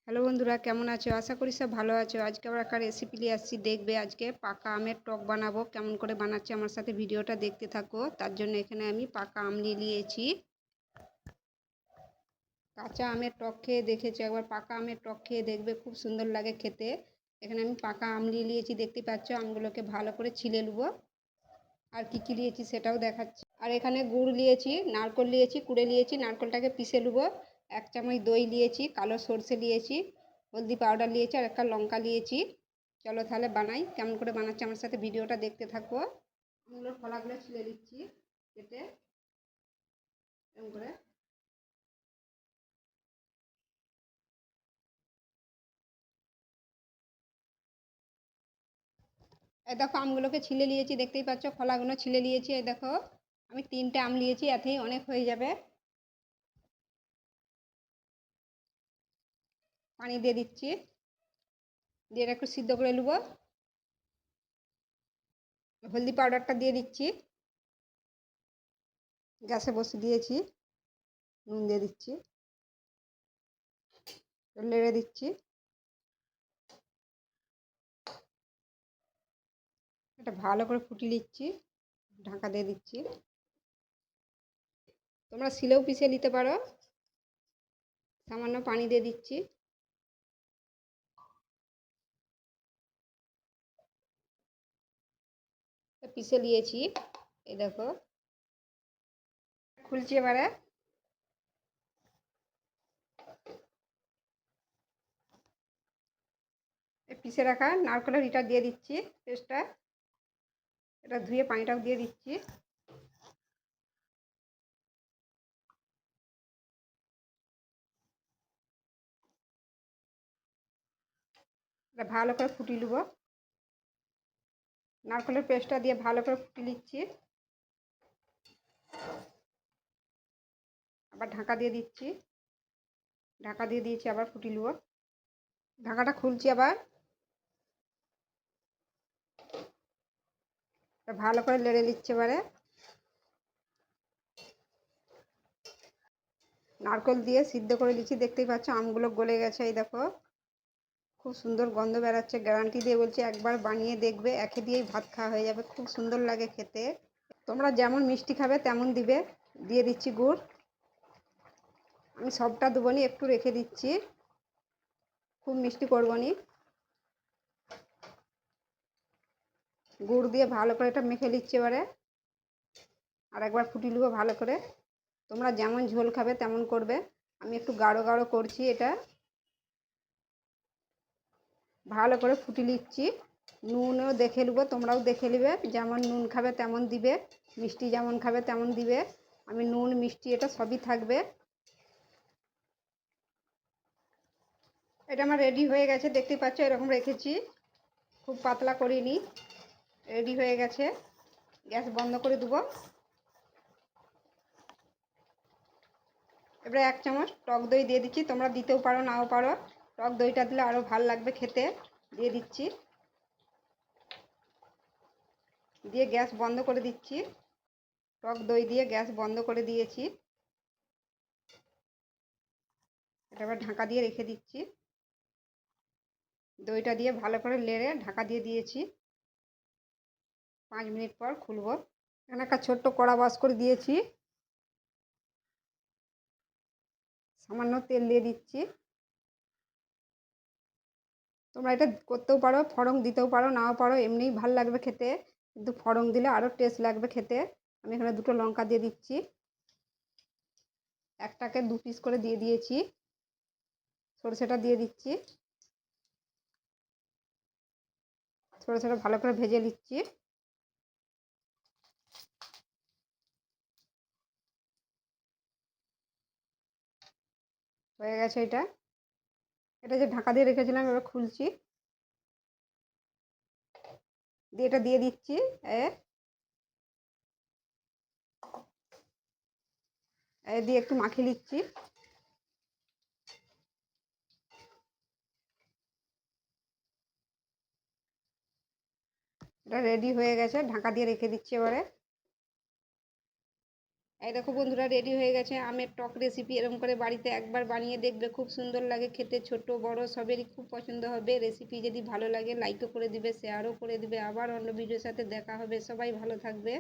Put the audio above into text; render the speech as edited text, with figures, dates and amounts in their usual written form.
Hello বন্ধুরা, কেমন আছো? আশা করি সব ভালো আছো। আজকে আবার একটা রেসিপি নিয়ে আসছি, দেখবে আজকে পাকা আমের টক বানাবো। কেমন করে বানাচ্ছি আমার সাথে ভিডিওটা দেখতে থাকো। তার জন্য এখানে আমি পাকা আম নিয়ে নিয়েছি। কাঁচা আমের টক খেয়ে দেখেছি, একবার পাকা আমের টক খেয়ে দেখবে, খুব সুন্দর লাগে খেতে। এখানে আমি পাকা আম নিয়ে নিয়েছি, দেখতে পাচ্ছ। আমগুলোকে ভালো করে ছিলে নেবো। আর কী নিয়েছি সেটাও দেখাচ্ছি। আর এখানে গুড় নিয়েছি, নারকেল নিয়েছি, কুড়ে নিয়েছি, নারকেলটাকে পিষে নেবো। 1 চামচ দই নিয়েছি, কালো সর্ষে নিয়েছি, হলদি পাউডার নিয়েছি, আর একটা লঙ্কা নিয়েছি। চলো তাহলে বানাই। কেমন করে বানাচ্ছি আমার সাথে ভিডিওটা দেখতে থাকো। আমগুলোর ফলাগুলো ছিলে দিচ্ছি কেটে, এরকম করে। এই দেখো, আমগুলোকে ছিলে নিয়েছি, দেখতেই পাচ্ছ। ফলাগুলো ছিলে নিয়েছি। এই দেখো, আমি 3টে আম নিয়েছি, এতেই অনেক হয়ে যাবে। পানি দিয়ে দিচ্ছি, দিয়ে এটা একটু সিদ্ধ করে নেবো। হলদি পাউডারটা দিয়ে দিচ্ছি, গ্যাসে বসে দিয়েছি। নুন দিয়ে দিচ্ছি, নেড়ে দিচ্ছি। এটা ভালো করে ফুটিয়ে নিচ্ছি, ঢাকা দিয়ে দিচ্ছি। তোমরা শিলেও পিষে নিতে পারো। সামান্য পানি দিয়ে দিচ্ছি। পিষে নিয়েছি, এই দেখো। খুলছি এবারে। পিষে রাখা নারকেলের ইটা দিয়ে দিচ্ছি, পেস্টটা। এটা ধুয়ে পানিটাও দিয়ে দিচ্ছি। এটা ভালো করে ফুটিয়ে নেবো। নারকেলের পেস্টটা দিয়ে ভালো করে ফুটিয়ে নিচ্ছি। আবার ঢাকা দিয়ে দিচ্ছি। ঢাকা দিয়ে দিয়েছি, আবার ফুটিয়ে নেবো। ঢাকাটা খুলছি আবার। ভালো করে নেড়ে নিচ্ছে এবারে। নারকেল দিয়ে সিদ্ধ করে দিচ্ছি, দেখতেই পাচ্ছ। আমগুলো গলে গেছে, এই দেখো। খুব সুন্দর গন্ধ বেরাচ্ছে, গ্যারান্টি দিয়ে বলছি, একবার বানিয়ে দেখবে, একে দিয়েই ভাত খাওয়া হয়ে যাবে, খুব সুন্দর লাগে খেতে। তোমরা যেমন মিষ্টি খাবে তেমন দিবে। দিয়ে দিচ্ছি গুড়। আমি সবটা দেবো নি, একটু রেখে দিচ্ছি, খুব মিষ্টি করবো নি। গুড় দিয়ে ভালো করে এটা মেখে নিচ্ছি এবারে। আর একবার ফুটিয়ে নেবো ভালো করে। তোমরা যেমন ঝোল খাবে তেমন করবে। আমি একটু গাঢ় গাঢ় করছি এটা। ভালো করে ফুটিয়ে নিচ্ছি। নুনও দেখে নেবো, তোমরাও দেখে নেবে, যেমন নুন খাবে তেমন দিবে, মিষ্টি যেমন খাবে তেমন দিবে। আমি নুন মিষ্টি এটা সবই থাকবে। এটা আমার রেডি হয়ে গেছে, দেখতেই পাচ্ছ। এরকম রেখেছি, খুব পাতলা করিনি। রেডি হয়ে গেছে। গ্যাস বন্ধ করে দেবো। এবারে 1 চামচ টক দই দিয়ে দিচ্ছি, তোমরা দিতেও পারো নাও পারো। টক দইটা দিলে আরও ভালো লাগবে খেতে। দিয়ে দিচ্ছি, দিয়ে গ্যাস বন্ধ করে দিচ্ছি। টক দই দিয়ে গ্যাস বন্ধ করে দিয়েছি। এটা আবার ঢাকা দিয়ে রেখে দিচ্ছি। দইটা দিয়ে ভালো করে নেড়ে ঢাকা দিয়ে দিয়েছি। 5 মিনিট পর খুলবো। এখানে একটা ছোট্ট কড়া বাস করে দিয়েছি, সামান্য তেল দিয়ে দিচ্ছি। তোমরা এটা করতেও পারো, ফড়ং দিতেও পারো, নাও পারো, এমনিই ভাল লাগবে খেতে। কিন্তু ফড়ং দিলে আরও টেস্ট লাগবে খেতে। আমি এখানে 2টো লঙ্কা দিয়ে দিচ্ছি। একটাকে 2 পিস করে দিয়ে দিয়েছি। সরষেটা দিয়ে দিচ্ছি। সরষেটা ভালো করে ভেজে নিচ্ছি। হয়ে গেছে এটা। এটা যে ঢাকা দিয়ে রেখেছিলাম, এবার খুলছি। দিয়ে এটা দিয়ে দিচ্ছি। দিয়ে একটু মাখিয়ে নিচ্ছি। এটা রেডি হয়ে গেছে, ঢাকা দিয়ে রেখে দিচ্ছি এবারে। এই দেখো বন্ধুরা, রেডি হয়ে গেছে আমের টক রেসিপি। এরকম করে বাড়িতে একবার বানিয়ে দেখবে, খুব সুন্দর লাগে খেতে। ছোট বড় সবেরই খুব পছন্দ হবে। রেসিপি যদি ভালো লাগে লাইকও করে দিবে, শেয়ারও করে দিবে। আবার অন্য ভিডিওর সাথে দেখা হবে। সবাই ভালো থাকবে।